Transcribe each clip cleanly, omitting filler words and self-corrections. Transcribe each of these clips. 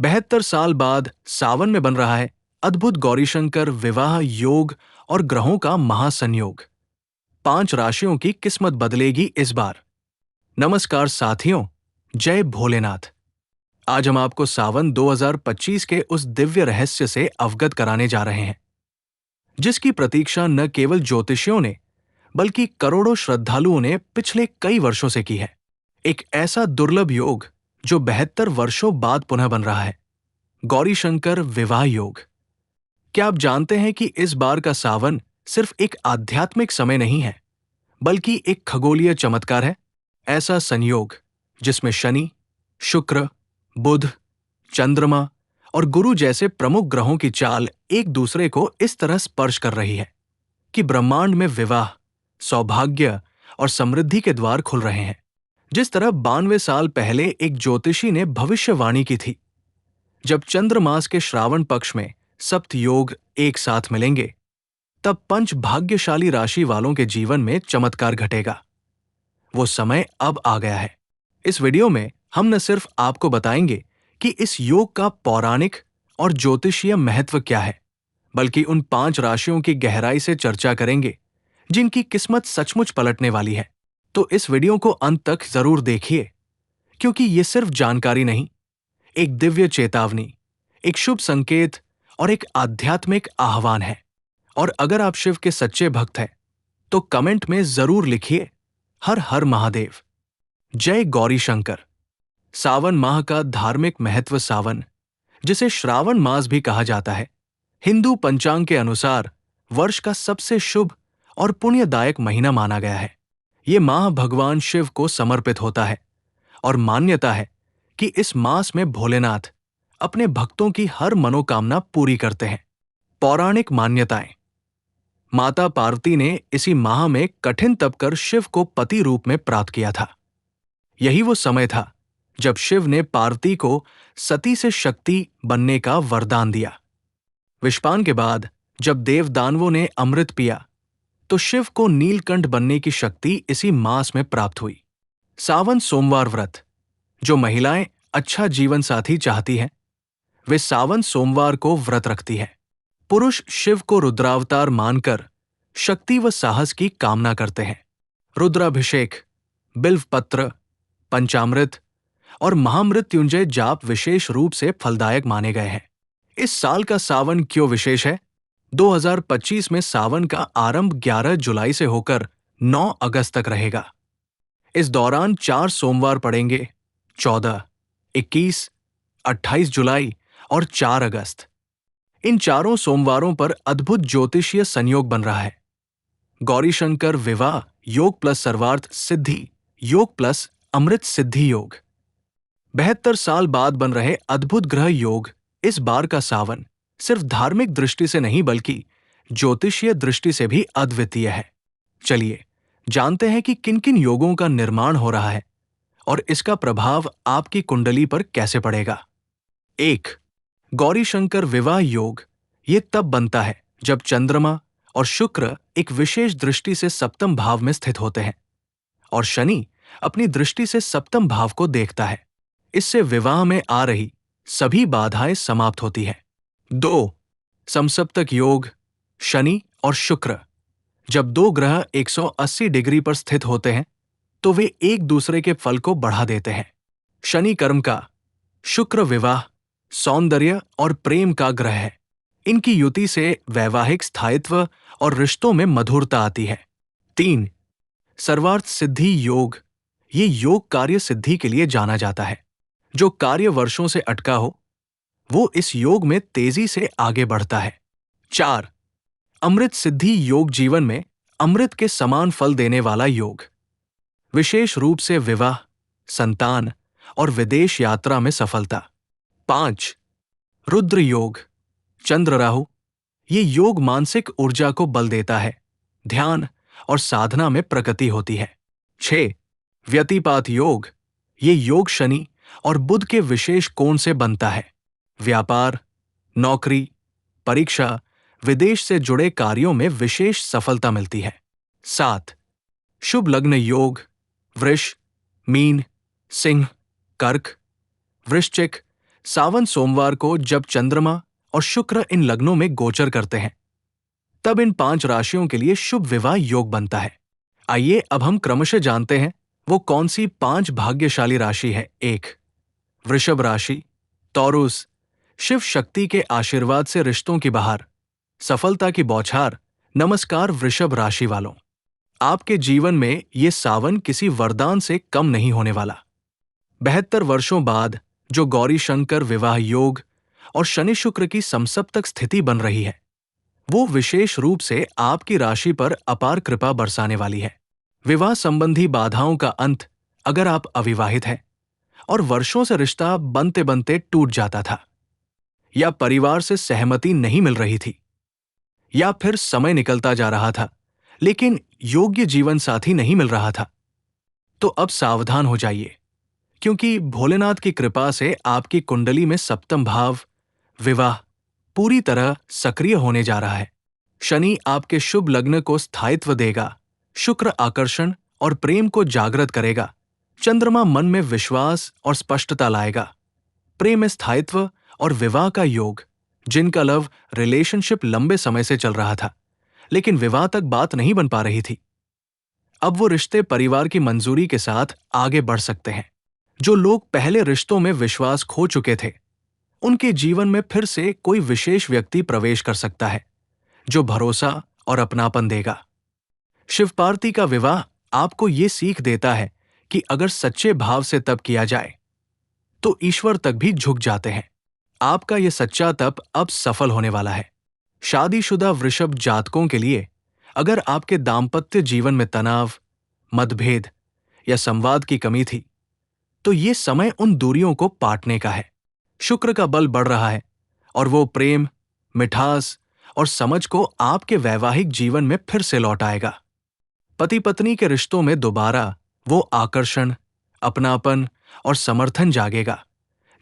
72 साल बाद सावन में बन रहा है अद्भुत गौरीशंकर विवाह योग और ग्रहों का महासंयोग। 5 राशियों की किस्मत बदलेगी इस बार। नमस्कार साथियों, जय भोलेनाथ। आज हम आपको सावन 2025 के उस दिव्य रहस्य से अवगत कराने जा रहे हैं, जिसकी प्रतीक्षा न केवल ज्योतिषियों ने बल्कि करोड़ों श्रद्धालुओं ने पिछले कई वर्षों से की है। एक ऐसा दुर्लभ योग जो 72 वर्षों बाद पुनः बन रहा है, गौरीशंकर विवाह योग। क्या आप जानते हैं कि इस बार का सावन सिर्फ एक आध्यात्मिक समय नहीं है, बल्कि एक खगोलीय चमत्कार है। ऐसा संयोग जिसमें शनि, शुक्र, बुध, चंद्रमा और गुरु जैसे प्रमुख ग्रहों की चाल एक दूसरे को इस तरह स्पर्श कर रही है कि ब्रह्मांड में विवाह, सौभाग्य और समृद्धि के द्वार खुल रहे हैं। जिस तरह 92 साल पहले एक ज्योतिषी ने भविष्यवाणी की थी, जब चंद्रमास के श्रावण पक्ष में सप्त योग एक साथ मिलेंगे, तब 5 भाग्यशाली राशि वालों के जीवन में चमत्कार घटेगा। वो समय अब आ गया है। इस वीडियो में हम न सिर्फ आपको बताएंगे कि इस योग का पौराणिक और ज्योतिषीय महत्व क्या है, बल्कि उन 5 राशियों की गहराई से चर्चा करेंगे जिनकी किस्मत सचमुच पलटने वाली है। तो इस वीडियो को अंत तक जरूर देखिए, क्योंकि ये सिर्फ जानकारी नहीं, एक दिव्य चेतावनी, एक शुभ संकेत और एक आध्यात्मिक आह्वान है। और अगर आप शिव के सच्चे भक्त हैं, तो कमेंट में जरूर लिखिए हर हर महादेव, जय गौरीशंकर। सावन माह का धार्मिक महत्व। सावन, जिसे श्रावण मास भी कहा जाता है, हिंदू पंचांग के अनुसार वर्ष का सबसे शुभ और पुण्यदायक महीना माना गया है। ये माह भगवान शिव को समर्पित होता है और मान्यता है कि इस मास में भोलेनाथ अपने भक्तों की हर मनोकामना पूरी करते हैं। पौराणिक मान्यताएं। माता पार्वती ने इसी माह में कठिन तप कर शिव को पति रूप में प्राप्त किया था। यही वो समय था जब शिव ने पार्वती को सती से शक्ति बनने का वरदान दिया। विषपान के बाद जब देवदानवों ने अमृत पिया, तो शिव को नीलकंठ बनने की शक्ति इसी मास में प्राप्त हुई। सावन सोमवार व्रत। जो महिलाएं अच्छा जीवन साथी चाहती हैं, वे सावन सोमवार को व्रत रखती हैं। पुरुष शिव को रुद्रावतार मानकर शक्ति व साहस की कामना करते हैं। रुद्राभिषेक, बिल्वपत्र, पंचामृत और महामृत्युंजय जाप विशेष रूप से फलदायक माने गए हैं। इस साल का सावन क्यों विशेष है? 2025 में सावन का आरंभ 11 जुलाई से होकर 9 अगस्त तक रहेगा। इस दौरान 4 सोमवार पड़ेंगे, 14, 21, 28 जुलाई और 4 अगस्त। इन चारों सोमवारों पर अद्भुत ज्योतिषीय संयोग बन रहा है। गौरीशंकर विवाह योग प्लस सर्वार्थ सिद्धि योग प्लस अमृत सिद्धि योग। 72 साल बाद बन रहे अद्भुत ग्रह योग। इस बार का सावन सिर्फ धार्मिक दृष्टि से नहीं, बल्कि ज्योतिषीय दृष्टि से भी अद्वितीय है। चलिए जानते हैं कि किन किन योगों का निर्माण हो रहा है और इसका प्रभाव आपकी कुंडली पर कैसे पड़ेगा। 1. गौरीशंकर विवाह योग। ये तब बनता है जब चंद्रमा और शुक्र एक विशेष दृष्टि से सप्तम भाव में स्थित होते हैं और शनि अपनी दृष्टि से सप्तम भाव को देखता है। इससे विवाह में आ रही सभी बाधाएं समाप्त होती है। 2. समसप्तक योग। शनि और शुक्र। जब 2 ग्रह 180 डिग्री पर स्थित होते हैं, तो वे एक दूसरे के फल को बढ़ा देते हैं। शनि कर्म का, शुक्र विवाह, सौंदर्य और प्रेम का ग्रह है। इनकी युति से वैवाहिक स्थायित्व और रिश्तों में मधुरता आती है। 3. सर्वार्थ सिद्धि योग। ये योग कार्य सिद्धि के लिए जाना जाता है। जो कार्य वर्षों से अटका हो, वो इस योग में तेजी से आगे बढ़ता है। 4. अमृत सिद्धि योग। जीवन में अमृत के समान फल देने वाला योग। विशेष रूप से विवाह, संतान और विदेश यात्रा में सफलता। 5. रुद्र योग। चंद्र राहु। ये योग मानसिक ऊर्जा को बल देता है, ध्यान और साधना में प्रगति होती है। 6. व्यतिपात योग। ये योग शनि और बुध के विशेष कोण से बनता है। व्यापार, नौकरी, परीक्षा, विदेश से जुड़े कार्यों में विशेष सफलता मिलती है। 7. शुभ लग्न योग। वृष, मीन, सिंह, कर्क, वृश्चिक, सावन सोमवार को जब चंद्रमा और शुक्र इन लग्नों में गोचर करते हैं, तब इन 5 राशियों के लिए शुभ विवाह योग बनता है। आइए अब हम क्रमशः जानते हैं वो कौन सी 5 भाग्यशाली राशि है। 1, वृषभ राशि। तौरूस, शिव शक्ति के आशीर्वाद से रिश्तों की बहार, सफलता की बौछार। नमस्कार वृषभ राशि वालों, आपके जीवन में ये सावन किसी वरदान से कम नहीं होने वाला। 72 वर्षों बाद जो गौरी शंकर विवाह योग और शनि शुक्र की समसप्तक स्थिति बन रही है, वो विशेष रूप से आपकी राशि पर अपार कृपा बरसाने वाली है। विवाह संबंधी बाधाओं का अंत, अगर आप अविवाहित हैं और वर्षों से रिश्ता बनते बनते टूट जाता था, या परिवार से सहमति नहीं मिल रही थी, या फिर समय निकलता जा रहा था लेकिन योग्य जीवन साथी नहीं मिल रहा था, तो अब सावधान हो जाइए, क्योंकि भोलेनाथ की कृपा से आपकी कुंडली में सप्तम भाव विवाह पूरी तरह सक्रिय होने जा रहा है। शनि आपके शुभ लग्न को स्थायित्व देगा, शुक्र आकर्षण और प्रेम को जागृत करेगा, चंद्रमा मन में विश्वास और स्पष्टता लाएगा। प्रेम में स्थायित्व और विवाह का योग, जिनका लव रिलेशनशिप लंबे समय से चल रहा था लेकिन विवाह तक बात नहीं बन पा रही थी, अब वो रिश्ते परिवार की मंजूरी के साथ आगे बढ़ सकते हैं। जो लोग पहले रिश्तों में विश्वास खो चुके थे, उनके जीवन में फिर से कोई विशेष व्यक्ति प्रवेश कर सकता है जो भरोसा और अपनापन देगा। शिव पार्वती का विवाह आपको ये सीख देता है कि अगर सच्चे भाव से तप किया जाए तो ईश्वर तक भी झुक जाते हैं। आपका यह सच्चा तप अब सफल होने वाला है। शादीशुदा वृषभ जातकों के लिए अगर आपके दाम्पत्य जीवन में तनाव, मतभेद या संवाद की कमी थी, तो ये समय उन दूरियों को पाटने का है। शुक्र का बल बढ़ रहा है और वो प्रेम, मिठास और समझ को आपके वैवाहिक जीवन में फिर से लौट आएगा। पति पत्नी के रिश्तों में दोबारा वो आकर्षण, अपनापन और समर्थन जागेगा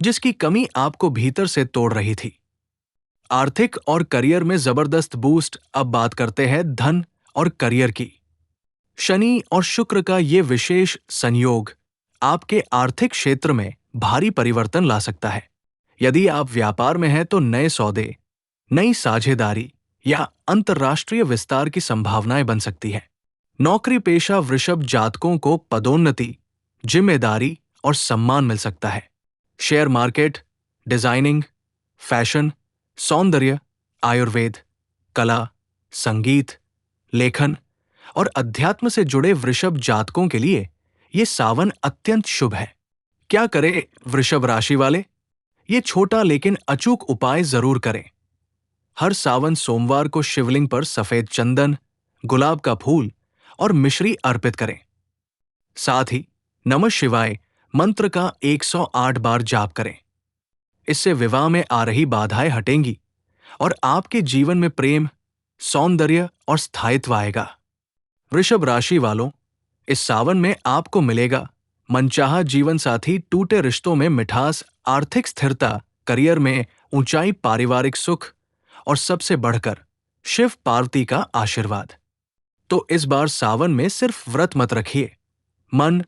जिसकी कमी आपको भीतर से तोड़ रही थी। आर्थिक और करियर में जबरदस्त बूस्ट। अब बात करते हैं धन और करियर की। शनि और शुक्र का ये विशेष संयोग आपके आर्थिक क्षेत्र में भारी परिवर्तन ला सकता है। यदि आप व्यापार में हैं तो नए सौदे, नई साझेदारी या अंतर्राष्ट्रीय विस्तार की संभावनाएं बन सकती हैं। नौकरी पेशा वृषभ जातकों को पदोन्नति, जिम्मेदारी और सम्मान मिल सकता है। शेयर मार्केट, डिजाइनिंग, फैशन, सौंदर्य, आयुर्वेद, कला, संगीत, लेखन और अध्यात्म से जुड़े वृषभ जातकों के लिए ये सावन अत्यंत शुभ है। क्या करें वृषभ राशि वाले? ये छोटा लेकिन अचूक उपाय जरूर करें। हर सावन सोमवार को शिवलिंग पर सफेद चंदन, गुलाब का फूल और मिश्री अर्पित करें। साथ ही नमः शिवाय मंत्र का 108 बार जाप करें। इससे विवाह में आ रही बाधाएं हटेंगी और आपके जीवन में प्रेम, सौंदर्य और स्थायित्व आएगा। वृषभ राशि वालों, इस सावन में आपको मिलेगा मनचाहा जीवन साथी, टूटे रिश्तों में मिठास, आर्थिक स्थिरता, करियर में ऊंचाई, पारिवारिक सुख और सबसे बढ़कर शिव पार्वती का आशीर्वाद। तो इस बार सावन में सिर्फ व्रत मत रखिए, मन,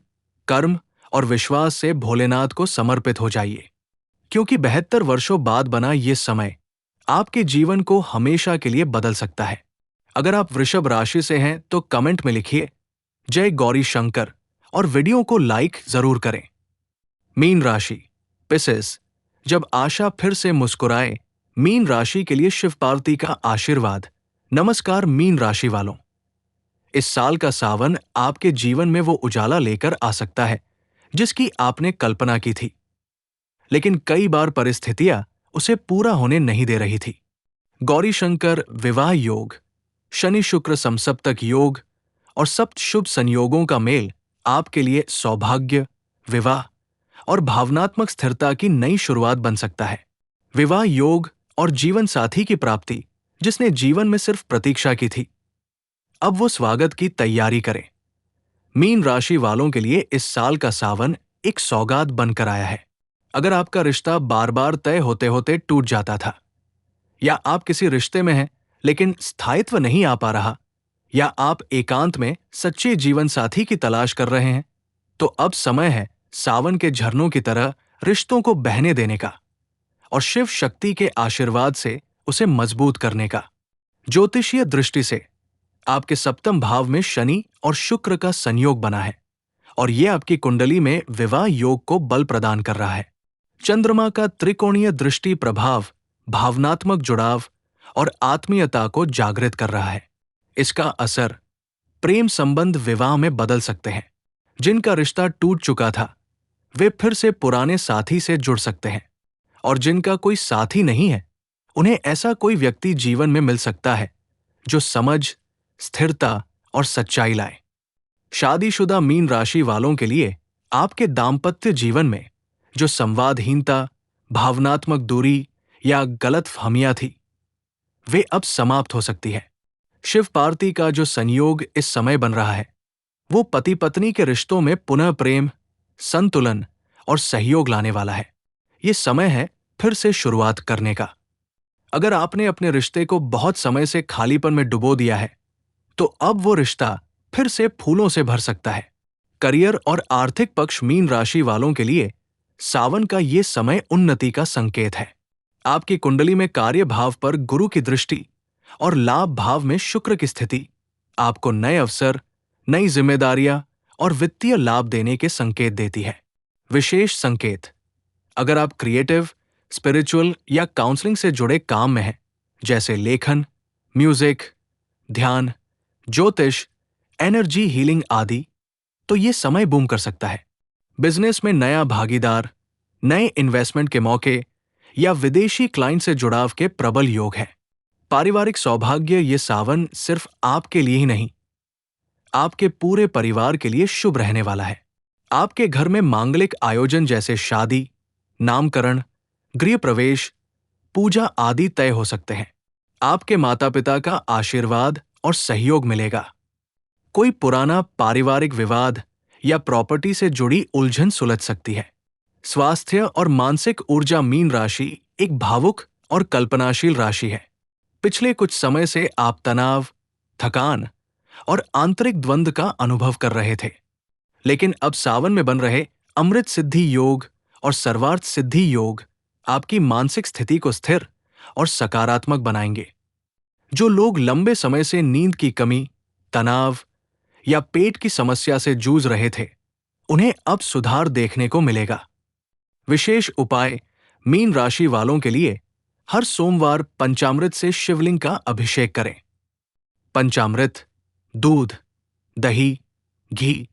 कर्म और विश्वास से भोलेनाथ को समर्पित हो जाइए, क्योंकि 72 वर्षों बाद बना ये समय आपके जीवन को हमेशा के लिए बदल सकता है। अगर आप वृषभ राशि से हैं तो कमेंट में लिखिए जय गौरी शंकर और वीडियो को लाइक जरूर करें। मीन राशि, पिसेस, जब आशा फिर से मुस्कुराए, मीन राशि के लिए शिव पार्वती का आशीर्वाद। नमस्कार मीन राशि वालों, इस साल का सावन आपके जीवन में वो उजाला लेकर आ सकता है जिसकी आपने कल्पना की थी, लेकिन कई बार परिस्थितियां उसे पूरा होने नहीं दे रही थी। गौरी शंकर विवाह योग, शनि शुक्र समसप्तक योग और सप्त शुभ संयोगों का मेल आपके लिए सौभाग्य, विवाह और भावनात्मक स्थिरता की नई शुरुआत बन सकता है। विवाह योग और जीवन साथी की प्राप्ति, जिसने जीवन में सिर्फ प्रतीक्षा की थी, अब वो स्वागत की तैयारी करें। मीन राशि वालों के लिए इस साल का सावन एक सौगात बनकर आया है। अगर आपका रिश्ता बार बार तय होते होते टूट जाता था, या आप किसी रिश्ते में हैं लेकिन स्थायित्व नहीं आ पा रहा, या आप एकांत में सच्चे जीवन साथी की तलाश कर रहे हैं, तो अब समय है सावन के झरनों की तरह रिश्तों को बहने देने का। और शिव शक्ति के आशीर्वाद से उसे मजबूत करने का। ज्योतिषीय दृष्टि से आपके सप्तम भाव में शनि और शुक्र का संयोग बना है और यह आपकी कुंडली में विवाह योग को बल प्रदान कर रहा है। चंद्रमा का त्रिकोणीय दृष्टि प्रभाव भावनात्मक जुड़ाव और आत्मीयता को जागृत कर रहा है। इसका असर प्रेम संबंध विवाह में बदल सकते हैं। जिनका रिश्ता टूट चुका था वे फिर से पुराने साथी से जुड़ सकते हैं और जिनका कोई साथी नहीं है उन्हें ऐसा कोई व्यक्ति जीवन में मिल सकता है जो समझ, स्थिरता और सच्चाई लाए। शादीशुदा मीन राशि वालों के लिए आपके दाम्पत्य जीवन में जो संवादहीनता, भावनात्मक दूरी या गलतफहमियां थी वे अब समाप्त हो सकती है। शिव पार्वती का जो संयोग इस समय बन रहा है वो पति पत्नी के रिश्तों में पुनः प्रेम, संतुलन और सहयोग लाने वाला है। ये समय है फिर से शुरुआत करने का। अगर आपने अपने रिश्ते को बहुत समय से खालीपन में डुबो दिया है तो अब वो रिश्ता फिर से फूलों से भर सकता है। करियर और आर्थिक पक्ष मीन राशि वालों के लिए सावन का ये समय उन्नति का संकेत है। आपकी कुंडली में कार्य भाव पर गुरु की दृष्टि और लाभ भाव में शुक्र की स्थिति आपको नए अवसर, नई जिम्मेदारियां और वित्तीय लाभ देने के संकेत देती है। विशेष संकेत: अगर आप क्रिएटिव, स्पिरिचुअल या काउंसलिंग से जुड़े काम में हैं, जैसे लेखन, म्यूजिक, ध्यान, ज्योतिष, एनर्जी हीलिंग आदि, तो ये समय बूम कर सकता है। बिजनेस में नया भागीदार, नए इन्वेस्टमेंट के मौके या विदेशी क्लाइंट से जुड़ाव के प्रबल योग है। पारिवारिक सौभाग्य ये सावन सिर्फ आपके लिए ही नहीं, आपके पूरे परिवार के लिए शुभ रहने वाला है। आपके घर में मांगलिक आयोजन जैसे शादी, नामकरण, गृह प्रवेश, पूजा आदि तय हो सकते हैं। आपके माता पिता का आशीर्वाद और सहयोग मिलेगा। कोई पुराना पारिवारिक विवाद या प्रॉपर्टी से जुड़ी उलझन सुलझ सकती है। स्वास्थ्य और मानसिक ऊर्जा मीन राशि एक भावुक और कल्पनाशील राशि है। पिछले कुछ समय से आप तनाव, थकान और आंतरिक द्वंद्व का अनुभव कर रहे थे, लेकिन अब सावन में बन रहे अमृत सिद्धि योग और सर्वार्थ सिद्धि योग आपकी मानसिक स्थिति को स्थिर और सकारात्मक बनाएंगे। जो लोग लंबे समय से नींद की कमी, तनाव या पेट की समस्या से जूझ रहे थे, उन्हें अब सुधार देखने को मिलेगा। विशेष उपाय: मीन राशि वालों के लिए हर सोमवार पंचामृत से शिवलिंग का अभिषेक करें। पंचामृत दूध, दही, घी,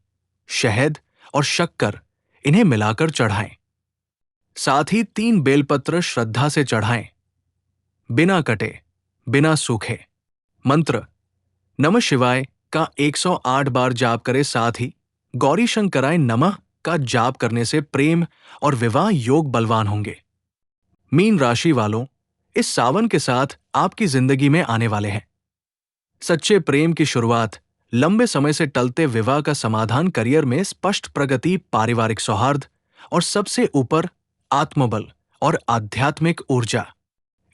शहद और शक्कर इन्हें मिलाकर चढ़ाएं। साथ ही 3 बेलपत्र श्रद्धा से चढ़ाएं, बिना कटे, बिना सूखे। मंत्र: नमः शिवाय का 108 बार जाप करें। साथ ही गौरी शंकराय नमः का जाप करने से प्रेम और विवाह योग बलवान होंगे। मीन राशि वालों, इस सावन के साथ आपकी जिंदगी में आने वाले हैं सच्चे प्रेम की शुरुआत, लंबे समय से टलते विवाह का समाधान, करियर में स्पष्ट प्रगति, पारिवारिक सौहार्द और सबसे ऊपर आत्मबल और आध्यात्मिक ऊर्जा।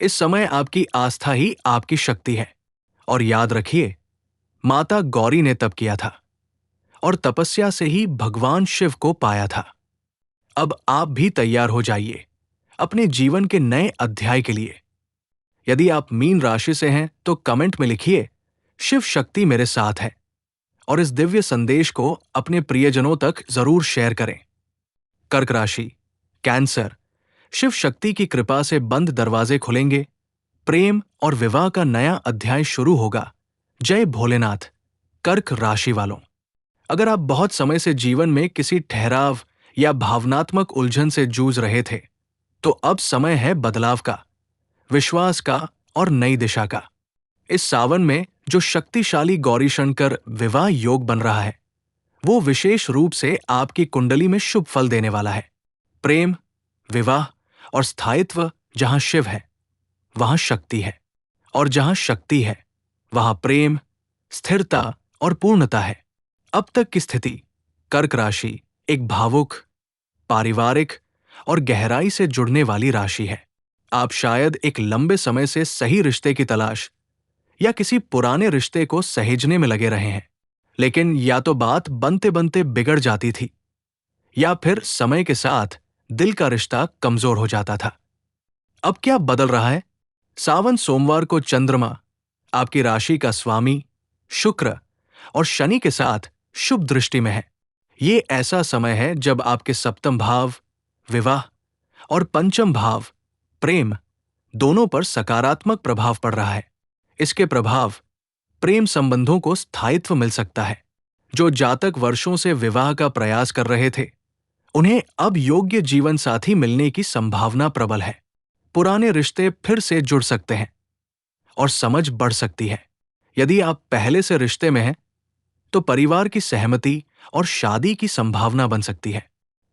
इस समय आपकी आस्था ही आपकी शक्ति है। और याद रखिए, माता गौरी ने तप किया था और तपस्या से ही भगवान शिव को पाया था। अब आप भी तैयार हो जाइए अपने जीवन के नए अध्याय के लिए। यदि आप मीन राशि से हैं तो कमेंट में लिखिए, शिव शक्ति मेरे साथ है, और इस दिव्य संदेश को अपने प्रियजनों तक जरूर शेयर करें। कर्क राशि, कैंसर, शिव शक्ति की कृपा से बंद दरवाजे खुलेंगे। प्रेम और विवाह का नया अध्याय शुरू होगा। जय भोलेनाथ। कर्क राशि वालों, अगर आप बहुत समय से जीवन में किसी ठहराव या भावनात्मक उलझन से जूझ रहे थे, तो अब समय है बदलाव का, विश्वास का और नई दिशा का। इस सावन में जो शक्तिशाली गौरी शंकर विवाह योग बन रहा है, वो विशेष रूप से आपकी कुंडली में शुभ फल देने वाला है। प्रेम, विवाह और स्थायित्व, जहां शिव है वहां शक्ति है, और जहां शक्ति है वहां प्रेम, स्थिरता और पूर्णता है। अब तक की स्थिति: कर्क राशि एक भावुक, पारिवारिक और गहराई से जुड़ने वाली राशि है। आप शायद एक लंबे समय से सही रिश्ते की तलाश या किसी पुराने रिश्ते को सहेजने में लगे रहे हैं, लेकिन या तो बात बनते बनते बिगड़ जाती थी या फिर समय के साथ दिल का रिश्ता कमजोर हो जाता था। अब क्या बदल रहा है? सावन सोमवार को चंद्रमा आपकी राशि का स्वामी शुक्र और शनि के साथ शुभ दृष्टि में है। ये ऐसा समय है जब आपके सप्तम भाव विवाह और पंचम भाव प्रेम दोनों पर सकारात्मक प्रभाव पड़ रहा है। इसके प्रभाव प्रेम संबंधों को स्थायित्व मिल सकता है। जो जातक वर्षों से विवाह का प्रयास कर रहे थे, उन्हें अब योग्य जीवन साथी मिलने की संभावना प्रबल है। पुराने रिश्ते फिर से जुड़ सकते हैं और समझ बढ़ सकती है। यदि आप पहले से रिश्ते में हैं, तो परिवार की सहमति और शादी की संभावना बन सकती है।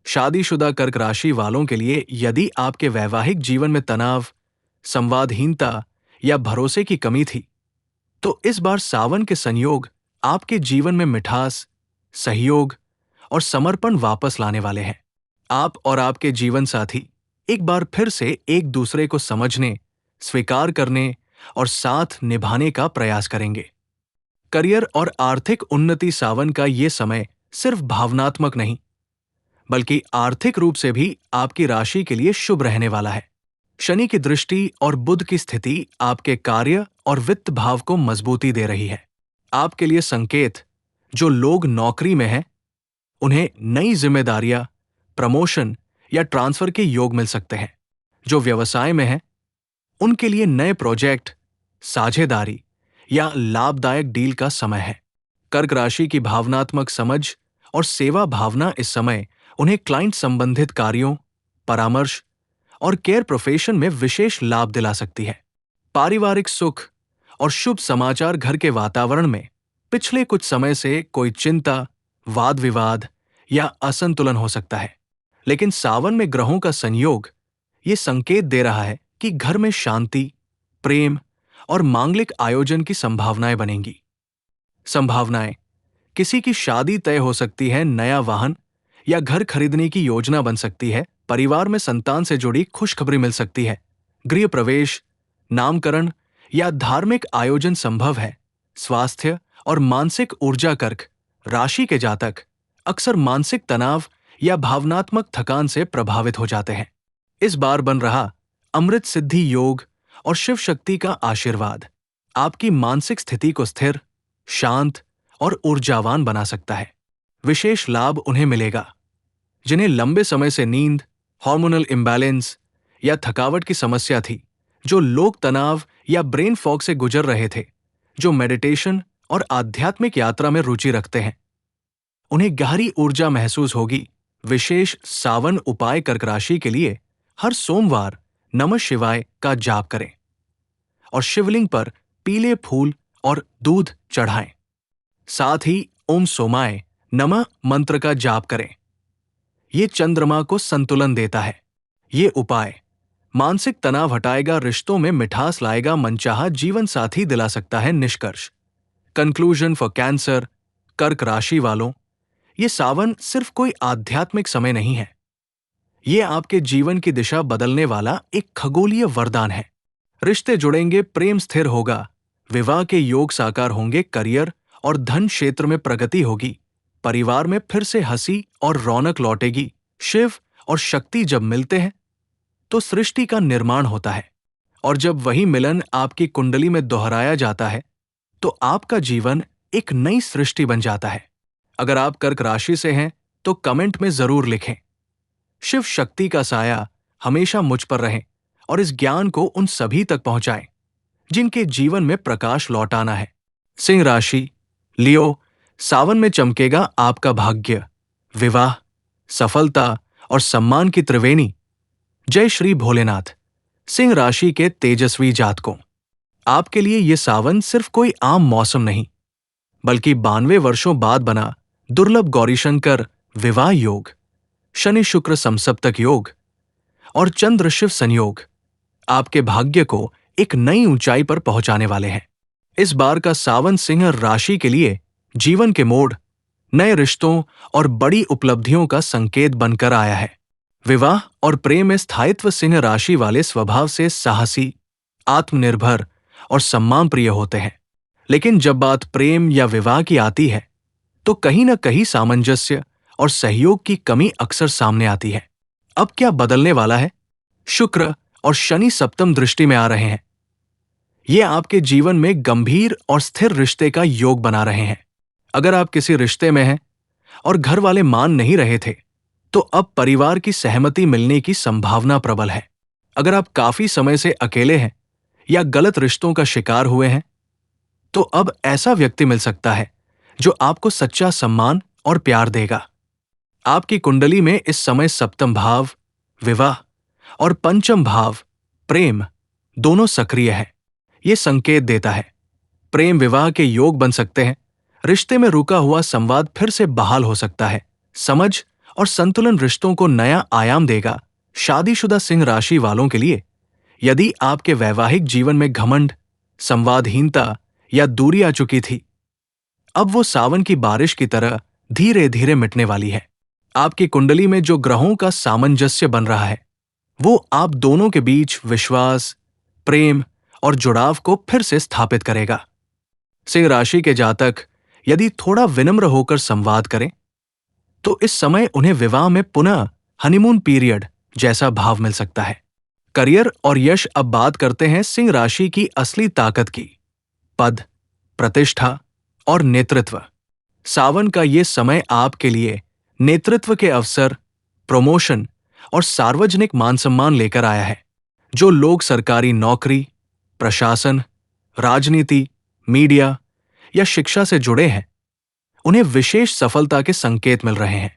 शादीशुदा कर्क राशि वालों के लिए यदि आपके वैवाहिक जीवन में तनाव, संवादहीनता या भरोसे की कमी थी, तो इस बार सावन के संयोग आपके जीवन में मिठास, सहयोग और समर्पण वापस लाने वाले हैं। आप और आपके जीवन साथी एक बार फिर से एक दूसरे को समझने, स्वीकार करने और साथ निभाने का प्रयास करेंगे। करियर और आर्थिक उन्नति सावन का ये समय सिर्फ भावनात्मक नहीं, बल्कि आर्थिक रूप से भी आपकी राशि के लिए शुभ रहने वाला है। शनि की दृष्टि और बुध की स्थिति आपके कार्य और वित्त भाव को मजबूती दे रही है। आपके लिए संकेत, जो लोग नौकरी में हैं, उन्हें नई जिम्मेदारियां, प्रमोशन या ट्रांसफर के योग मिल सकते हैं। जो व्यवसाय में हैं, उनके लिए नए प्रोजेक्ट, साझेदारी या लाभदायक डील का समय है। कर्क राशि की भावनात्मक समझ और सेवा भावना इस समय उन्हें क्लाइंट संबंधित कार्यों, परामर्श और केयर प्रोफेशन में विशेष लाभ दिला सकती है। पारिवारिक सुख और शुभ समाचार घर के वातावरण में पिछले कुछ समय से कोई चिंता, वाद विवाद या असंतुलन हो सकता है, लेकिन सावन में ग्रहों का संयोग ये संकेत दे रहा है कि घर में शांति, प्रेम और मांगलिक आयोजन की संभावनाएं बनेंगी। संभावनाएं, किसी की शादी तय हो सकती है, नया वाहन या घर खरीदने की योजना बन सकती है, परिवार में संतान से जुड़ी खुशखबरी मिल सकती है, गृह प्रवेश, नामकरण या धार्मिक आयोजन संभव है। स्वास्थ्य और मानसिक ऊर्जा कर्क राशि के जातक अक्सर मानसिक तनाव या भावनात्मक थकान से प्रभावित हो जाते हैं। इस बार बन रहा अमृत सिद्धि योग और शिव शक्ति का आशीर्वाद आपकी मानसिक स्थिति को स्थिर, शांत और ऊर्जावान बना सकता है। विशेष लाभ उन्हें मिलेगा जिन्हें लंबे समय से नींद, हार्मोनल इम्बैलेंस या थकावट की समस्या थी, जो लोक तनाव या ब्रेन फॉग से गुजर रहे थे, जो मेडिटेशन और आध्यात्मिक यात्रा में रुचि रखते हैं, उन्हें गहरी ऊर्जा महसूस होगी। विशेष सावन उपाय कर्क राशि के लिए हर सोमवार नमः शिवाय का जाप करें और शिवलिंग पर पीले फूल और दूध चढ़ाएं। साथ ही ओम सोमाय नमः मंत्र का जाप करें। ये चंद्रमा को संतुलन देता है। ये उपाय मानसिक तनाव हटाएगा, रिश्तों में मिठास लाएगा, मनचाहा जीवन साथी दिला सकता है। निष्कर्ष, कंक्लूजन फॉर कैंसर कर्क राशि वालों, ये सावन सिर्फ कोई आध्यात्मिक समय नहीं है, ये आपके जीवन की दिशा बदलने वाला एक खगोलीय वरदान है। रिश्ते जुड़ेंगे, प्रेम स्थिर होगा, विवाह के योग साकार होंगे, करियर और धन क्षेत्र में प्रगति होगी, परिवार में फिर से हंसी और रौनक लौटेगी। शिव और शक्ति जब मिलते हैं तो सृष्टि का निर्माण होता है, और जब वही मिलन आपकी कुंडली में दोहराया जाता है तो आपका जीवन एक नई सृष्टि बन जाता है। अगर आप कर्क राशि से हैं तो कमेंट में जरूर लिखें, शिव शक्ति का साया हमेशा मुझ पर रहे, और इस ज्ञान को उन सभी तक पहुंचाएं जिनके जीवन में प्रकाश लौटाना है। सिंह राशि, लियो, सावन में चमकेगा आपका भाग्य, विवाह, सफलता और सम्मान की त्रिवेणी। जय श्री भोलेनाथ। सिंह राशि के तेजस्वी जातकों, आपके लिए यह सावन सिर्फ कोई आम मौसम नहीं, बल्कि 92 वर्षों बाद बना दुर्लभ गौरीशंकर विवाह योग, शनि शुक्र समसप्तक योग और चंद्र शिव संयोग आपके भाग्य को एक नई ऊंचाई पर पहुंचाने वाले हैं। इस बार का सावन सिंह राशि के लिए जीवन के मोड़, नए रिश्तों और बड़ी उपलब्धियों का संकेत बनकर आया है। विवाह और प्रेम में स्थायित्व सिंह राशि वाले स्वभाव से साहसी, आत्मनिर्भर और सम्मान प्रिय होते हैं, लेकिन जब बात प्रेम या विवाह की आती है तो कहीं न कहीं सामंजस्य और सहयोग की कमी अक्सर सामने आती है। अब क्या बदलने वाला है? शुक्र और शनि सप्तम दृष्टि में आ रहे हैं। ये आपके जीवन में गंभीर और स्थिर रिश्ते का योग बना रहे हैं। अगर आप किसी रिश्ते में हैं और घर वाले मान नहीं रहे थे, तो अब परिवार की सहमति मिलने की संभावना प्रबल है। अगर आप काफी समय से अकेले हैं या गलत रिश्तों का शिकार हुए हैं, तो अब ऐसा व्यक्ति मिल सकता है जो आपको सच्चा सम्मान और प्यार देगा। आपकी कुंडली में इस समय सप्तम भाव विवाह और पंचम भाव प्रेम दोनों सक्रिय है। ये संकेत देता है प्रेम विवाह के योग बन सकते हैं। रिश्ते में रुका हुआ संवाद फिर से बहाल हो सकता है। समझ और संतुलन रिश्तों को नया आयाम देगा। शादीशुदा सिंह राशि वालों के लिए, यदि आपके वैवाहिक जीवन में घमंड, संवादहीनता या दूरी आ चुकी थी, अब वो सावन की बारिश की तरह धीरे धीरे मिटने वाली है। आपकी कुंडली में जो ग्रहों का सामंजस्य बन रहा है, वो आप दोनों के बीच विश्वास, प्रेम और जुड़ाव को फिर से स्थापित करेगा। सिंह राशि के जातक यदि थोड़ा विनम्र होकर संवाद करें, तो इस समय उन्हें विवाह में पुनः हनीमून पीरियड जैसा भाव मिल सकता है। करियर और यश। अब बात करते हैं सिंह राशि की असली ताकत की। पद, प्रतिष्ठा और नेतृत्व। सावन का ये समय आपके लिए नेतृत्व के अवसर, प्रमोशन और सार्वजनिक मान सम्मान लेकर आया है। जो लोग सरकारी नौकरी, प्रशासन, राजनीति, मीडिया या शिक्षा से जुड़े हैं, उन्हें विशेष सफलता के संकेत मिल रहे हैं।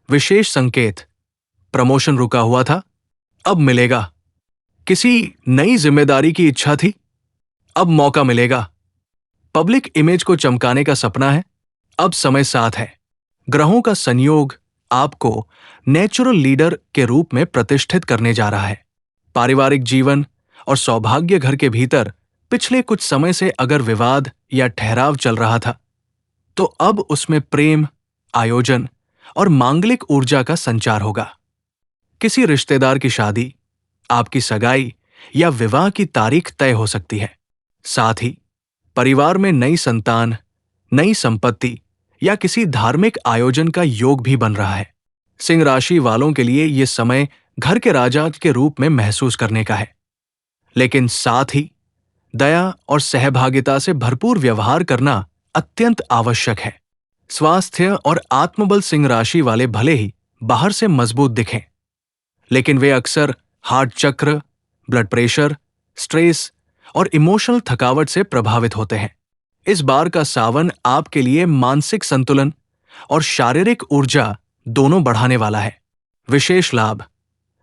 विशेष संकेत: प्रमोशन रुका हुआ था, अब मिलेगा। किसी नई जिम्मेदारी की इच्छा थी, अब मौका मिलेगा। पब्लिक इमेज को चमकाने का सपना है, अब समय साथ है। ग्रहों का संयोग आपको नेचुरल लीडर के रूप में प्रतिष्ठित करने जा रहा है। पारिवारिक जीवन और सौभाग्य घर के भीतर पिछले कुछ समय से अगर विवाद या ठहराव चल रहा था, तो अब उसमें प्रेम, आयोजन और मांगलिक ऊर्जा का संचार होगा। किसी रिश्तेदार की शादी, आपकी सगाई या विवाह की तारीख तय हो सकती है। साथ ही परिवार में नई संतान, नई संपत्ति या किसी धार्मिक आयोजन का योग भी बन रहा है। सिंह राशि वालों के लिए यह समय घर के राजा के रूप में महसूस करने का है, लेकिन साथ ही दया और सहभागिता से भरपूर व्यवहार करना अत्यंत आवश्यक है। स्वास्थ्य और आत्मबल। सिंह राशि वाले भले ही बाहर से मजबूत दिखें, लेकिन वे अक्सर हार्ट चक्र, ब्लड प्रेशर, स्ट्रेस और इमोशनल थकावट से प्रभावित होते हैं। इस बार का सावन आपके लिए मानसिक संतुलन और शारीरिक ऊर्जा दोनों बढ़ाने वाला है। विशेष लाभ: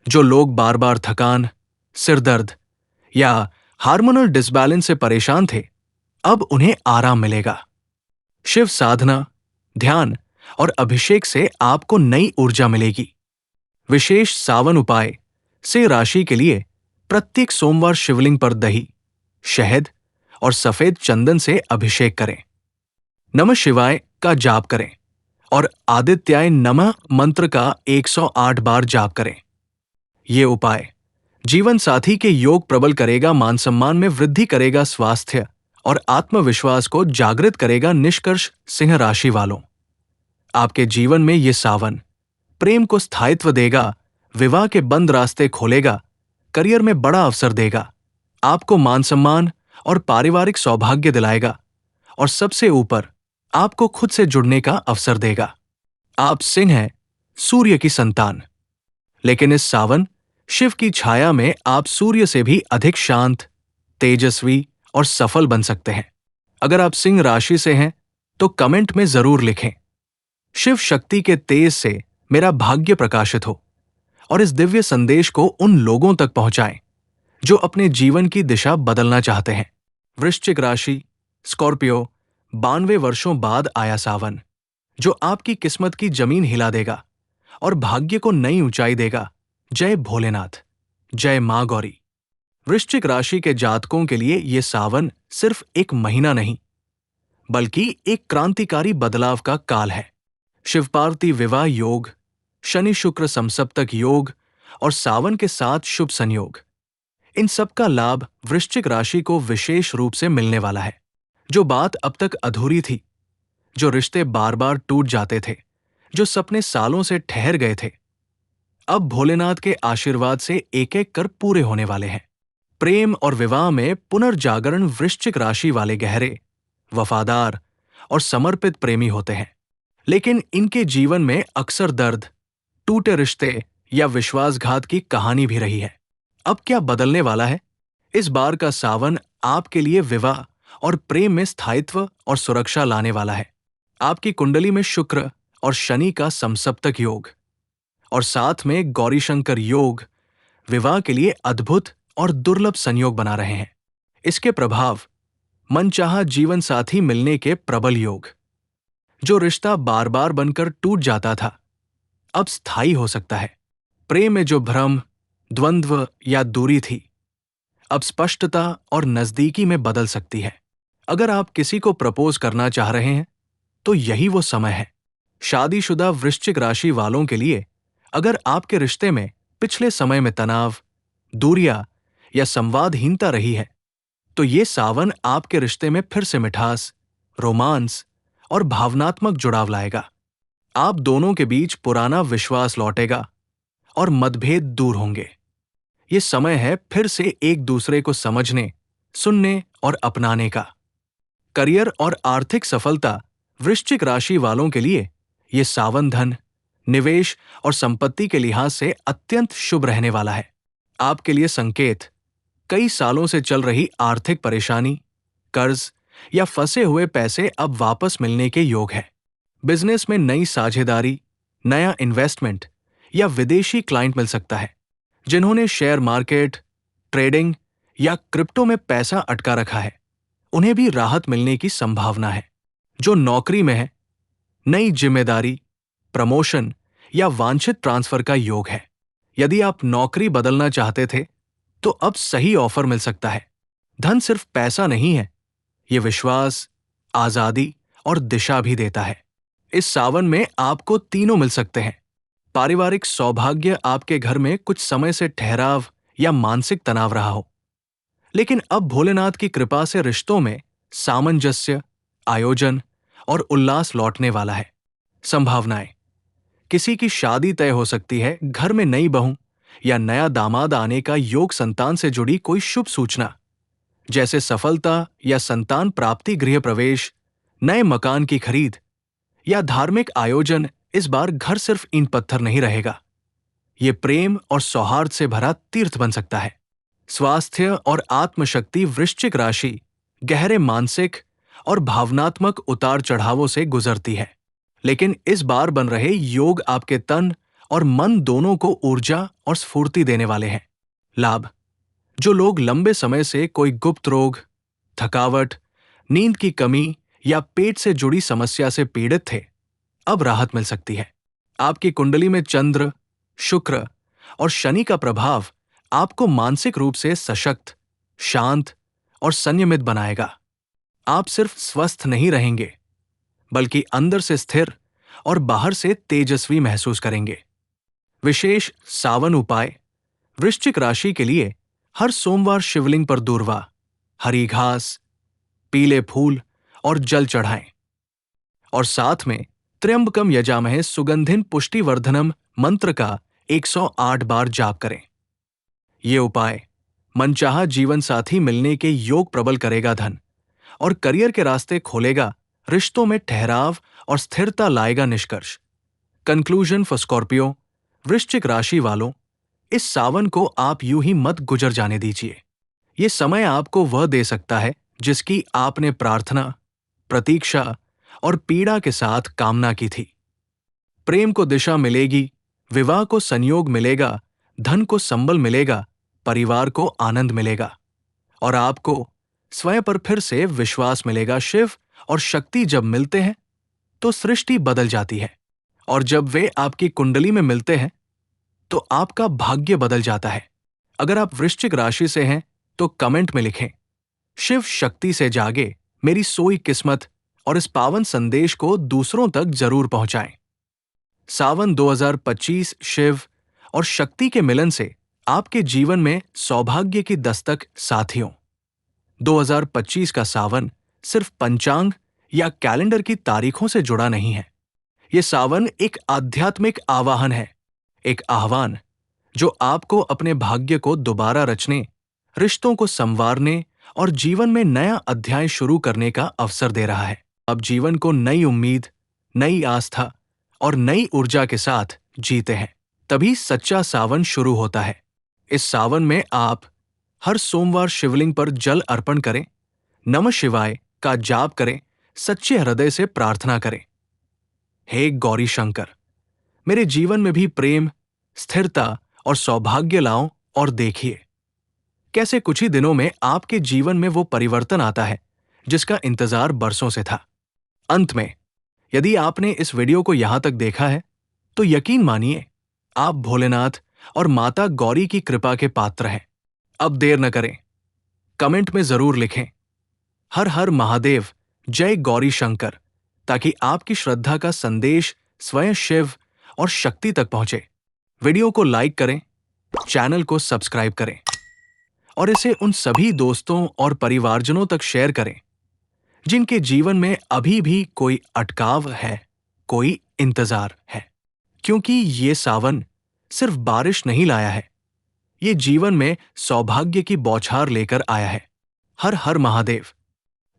जो लोग बार बार थकान, सिरदर्द या हार्मोनल डिसबैलेंस से परेशान थे, अब उन्हें आराम मिलेगा। शिव साधना, ध्यान और अभिषेक से आपको नई ऊर्जा मिलेगी। विशेष सावन उपाय: सिंह राशि के लिए प्रत्येक सोमवार शिवलिंग पर दही, शहद और सफेद चंदन से अभिषेक करें। नमः शिवाय का जाप करें और आदित्याय नमः मंत्र का 108 बार जाप करें। ये उपाय जीवन साथी के योग प्रबल करेगा, मान सम्मान में वृद्धि करेगा, स्वास्थ्य और आत्मविश्वास को जागृत करेगा। निष्कर्ष: सिंह राशि वालों, आपके जीवन में ये सावन प्रेम को स्थायित्व देगा, विवाह के बंद रास्ते खोलेगा, करियर में बड़ा अवसर देगा, आपको मान सम्मान और पारिवारिक सौभाग्य दिलाएगा और सबसे ऊपर आपको खुद से जुड़ने का अवसर देगा। आप सिंह हैं, सूर्य की संतान, लेकिन इस सावन शिव की छाया में आप सूर्य से भी अधिक शांत, तेजस्वी और सफल बन सकते हैं। अगर आप सिंह राशि से हैं, तो कमेंट में जरूर लिखें, शिव शक्ति के तेज से मेरा भाग्य प्रकाशित हो, और इस दिव्य संदेश को उन लोगों तक पहुंचाएं जो अपने जीवन की दिशा बदलना चाहते हैं। वृश्चिक राशि, स्कॉर्पियो, 92 वर्षों बाद आया सावन, जो आपकी किस्मत की जमीन हिला देगा और भाग्य को नई ऊंचाई देगा। जय भोलेनाथ, जय मां गौरी। वृश्चिक राशि के जातकों के लिए यह सावन सिर्फ एक महीना नहीं, बल्कि एक क्रांतिकारी बदलाव का काल है। शिव पार्वती विवाह योग, शनि शुक्र समसप्तक योग और सावन के साथ शुभ संयोग, इन सब का लाभ वृश्चिक राशि को विशेष रूप से मिलने वाला है। जो बात अब तक अधूरी थी, जो रिश्ते बार बार टूट जाते थे, जो सपने सालों से ठहर गए थे, अब भोलेनाथ के आशीर्वाद से एक एक कर पूरे होने वाले हैं। प्रेम और विवाह में पुनर्जागरण वृश्चिक राशि वाले गहरे, वफादार और समर्पित प्रेमी होते हैं, लेकिन इनके जीवन में अक्सर दर्द, टूटे रिश्ते या विश्वासघात की कहानी भी रही है। अब क्या बदलने वाला है? इस बार का सावन आपके लिए विवाह और प्रेम में स्थायित्व और सुरक्षा लाने वाला है। आपकी कुंडली में शुक्र और शनि का समसप्तक योग और साथ में गौरीशंकर योग विवाह के लिए अद्भुत और दुर्लभ संयोग बना रहे हैं। इसके प्रभाव मनचाहा जीवन साथी मिलने के प्रबल योग, जो रिश्ता बार बार बनकर टूट जाता था, अब स्थायी हो सकता है। प्रेम में जो भ्रम, द्वंद्व या दूरी थी, अब स्पष्टता और नजदीकी में बदल सकती है। अगर आप किसी को प्रपोज करना चाह रहे हैं, तो यही वो समय है। शादीशुदा वृश्चिक राशि वालों के लिए अगर आपके रिश्ते में पिछले समय में तनाव, दूरियां या संवादहीनता रही है, तो ये सावन आपके रिश्ते में फिर से मिठास, रोमांस और भावनात्मक जुड़ाव लाएगा। आप दोनों के बीच पुराना विश्वास लौटेगा और मतभेद दूर होंगे। ये समय है फिर से एक दूसरे को समझने, सुनने और अपनाने का। करियर और आर्थिक सफलता वृश्चिक राशि वालों के लिए ये सावन धन, निवेश और संपत्ति के लिहाज से अत्यंत शुभ रहने वाला है। आपके लिए संकेत कई सालों से चल रही आर्थिक परेशानी, कर्ज या फंसे हुए पैसे अब वापस मिलने के योग है। बिजनेस में नई साझेदारी, नया इन्वेस्टमेंट या विदेशी क्लाइंट मिल सकता है। जिन्होंने शेयर मार्केट, ट्रेडिंग या क्रिप्टो में पैसा अटका रखा है, उन्हें भी राहत मिलने की संभावना है। जो नौकरी में है, नई जिम्मेदारी, प्रमोशन या वांछित ट्रांसफर का योग है। यदि आप नौकरी बदलना चाहते थे, तो अब सही ऑफर मिल सकता है। धन सिर्फ पैसा नहीं है, ये विश्वास, आजादी और दिशा भी देता है। इस सावन में आपको तीनों मिल सकते हैं। पारिवारिक सौभाग्य आपके घर में कुछ समय से ठहराव या मानसिक तनाव रहा हो, लेकिन अब भोलेनाथ की कृपा से रिश्तों में सामंजस्य, आयोजन और उल्लास लौटने वाला है। संभावनाएं: किसी की शादी तय हो सकती है, घर में नई बहू या नया दामाद आने का योग, संतान से जुड़ी कोई शुभ सूचना जैसे सफलता या संतान प्राप्ति, गृह प्रवेश, नए मकान की खरीद या धार्मिक आयोजन। इस बार घर सिर्फ ईंट पत्थर नहीं रहेगा, ये प्रेम और सौहार्द से भरा तीर्थ बन सकता है। स्वास्थ्य और आत्मशक्ति वृश्चिक राशि गहरे मानसिक और भावनात्मक उतार चढ़ावों से गुजरती है, लेकिन इस बार बन रहे योग आपके तन और मन दोनों को ऊर्जा और स्फूर्ति देने वाले हैं। लाभ: जो लोग लंबे समय से कोई गुप्त रोग, थकावट, नींद की कमी या पेट से जुड़ी समस्या से पीड़ित थे, अब राहत मिल सकती है। आपकी कुंडली में चंद्र, शुक्र और शनि का प्रभाव आपको मानसिक रूप से सशक्त, शांत और संयमित बनाएगा। आप सिर्फ स्वस्थ नहीं रहेंगे, बल्कि अंदर से स्थिर और बाहर से तेजस्वी महसूस करेंगे। विशेष सावन उपाय: वृश्चिक राशि के लिए हर सोमवार शिवलिंग पर दूर्वा, हरी घास, पीले फूल और जल चढ़ाएं, और साथ में त्र्यंबकम यजामहे सुगंधिन पुष्टिवर्धनम मंत्र का 108 बार जाप करें। ये उपाय मनचाहा जीवन साथी मिलने के योग प्रबल करेगा, धन और करियर के रास्ते खोलेगा, रिश्तों में ठहराव और स्थिरता लाएगा। निष्कर्ष: कंक्लूजन फॉर स्कॉर्पियो वृश्चिक राशि वालों, इस सावन को आप यूं ही मत गुजर जाने दीजिए। ये समय आपको वह दे सकता है जिसकी आपने प्रार्थना, प्रतीक्षा और पीड़ा के साथ कामना की थी। प्रेम को दिशा मिलेगी, विवाह को संयोग मिलेगा, धन को संबल मिलेगा, परिवार को आनंद मिलेगा और आपको स्वयं पर फिर से विश्वास मिलेगा। शिव और शक्ति जब मिलते हैं तो सृष्टि बदल जाती है, और जब वे आपकी कुंडली में मिलते हैं तो आपका भाग्य बदल जाता है। अगर आप वृश्चिक राशि से हैं तो कमेंट में लिखें, शिव शक्ति से जागे मेरी सोई किस्मत, और इस पावन संदेश को दूसरों तक जरूर पहुंचाएं। सावन 2025 शिव और शक्ति के मिलन से आपके जीवन में सौभाग्य की दस्तक। साथियों, 2025 का सावन सिर्फ पंचांग या कैलेंडर की तारीखों से जुड़ा नहीं है। ये सावन एक आध्यात्मिक आवाहन है, एक आह्वान जो आपको अपने भाग्य को दोबारा रचने, रिश्तों को संवारने और जीवन में नया अध्याय शुरू करने का अवसर दे रहा है। अब जीवन को नई उम्मीद, नई आस्था और नई ऊर्जा के साथ जीते हैं। तभी सच्चा सावन शुरू होता है। इस सावन में आप हर सोमवार शिवलिंग पर जल अर्पण करें, नमः शिवाय का जाप करें, सच्चे हृदय से प्रार्थना करें। हे गौरी शंकर, मेरे जीवन में भी प्रेम, स्थिरता और सौभाग्य लाओ और देखिए कैसे कुछ ही दिनों में आपके जीवन में वो परिवर्तन आता है जिसका इंतजार बरसों से था। अंत में, यदि आपने इस वीडियो को यहां तक देखा है तो यकीन मानिए आप भोलेनाथ और माता गौरी की कृपा के पात्र हैं। अब देर न करें, कमेंट में जरूर लिखें हर हर महादेव, जय गौरी शंकर, ताकि आपकी श्रद्धा का संदेश स्वयं शिव और शक्ति तक पहुंचे। वीडियो को लाइक करें, चैनल को सब्सक्राइब करें और इसे उन सभी दोस्तों और परिवारजनों तक शेयर करें जिनके जीवन में अभी भी कोई अटकाव है, कोई इंतजार है। क्योंकि ये सावन सिर्फ बारिश नहीं लाया है, ये जीवन में सौभाग्य की बौछार लेकर आया है। हर हर महादेव।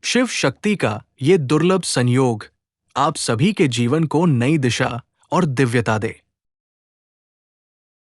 शिव शक्ति का ये दुर्लभ संयोग आप सभी के जीवन को नई दिशा और दिव्यता दे।